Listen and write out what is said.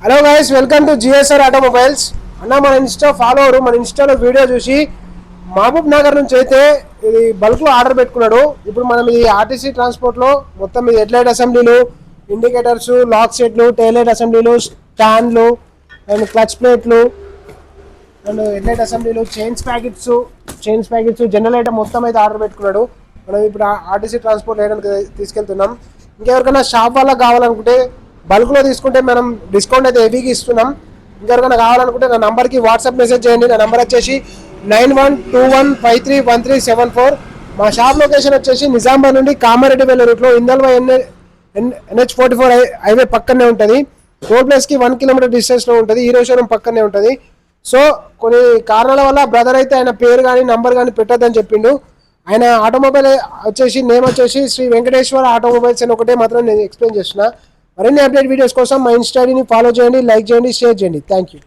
Hello guys, welcome to GSR automobiles. అన్న మన Insta follower మన ఇన్స్టాలో వీడియో చూసి మహబూబ్ నగర్ నుంచి అయితే ఇది బల్క్లో ఆర్డర్ పెట్టుకున్నాడు. ఇప్పుడు మనం ఈ ఆర్టీసీ ట్రాన్స్పోర్ట్లో మొత్తం ఇది హెడ్లైట్ అసెంబ్లీలు, ఇండికేటర్స్, లాక్ సెట్లు, టైలైట్ అసెంబ్లీలు, స్టాండ్లు అండ్ క్లచ్ ప్లేట్లు అండ్ హెడ్లైట్ అసెంబ్లీలు, చైన్స్ ప్యాకెట్స్ జనరల్ ఐటమ్ మొత్తం అయితే ఆర్డర్ పెట్టుకున్నాడు. మనం ఇప్పుడు ఆర్టీసీ ట్రాన్స్పోర్ట్ వేయడానికి తీసుకెళ్తున్నాం. ఇంకెవరికైనా షాప్ వాళ్ళకి కావాలనుకుంటే బల్క్లో తీసుకుంటే మనం డిస్కౌంట్ అయితే హెవీగా ఇస్తున్నాం. ఇంకెవరికైనా కావాలనుకుంటే నా నంబర్కి వాట్సాప్ మెసేజ్ చేయండి. నా నెంబర్ వచ్చేసి 9121531374. మా షాప్ లొకేషన్ వచ్చేసి నిజామాబాద్ నుండి కామారెడ్డి వెళ్ళే రూట్లో ఇందల్వా NH44 హైవే పక్కనే ఉంటుంది. రోడ్ ప్లేస్కి 1 కిలోమీటర్ డిస్టెన్స్లో ఉంటుంది. హీరో షోరూమ్ పక్కనే ఉంటుంది. సో కొన్ని కారణాల వల్ల బ్రదర్ అయితే ఆయన పేరు కానీ నంబర్ కానీ పెట్టద్దని చెప్పిండు. ఆయన ఆటోమొబైల్ వచ్చేసి నేమ్ వచ్చేసి శ్రీ వెంకటేశ్వర ఆటోమొబైల్స్ అని ఒకటే మాత్రం నేను ఎక్స్ప్లెయిన్ చేస్తున్నా. మరిన్ని అప్డేట్ వీడియోస్ కోసం మా ఇన్స్టాని ఫాలో చేయండి, లైక్ చేయండి, షేర్ చేయండి. Thank you.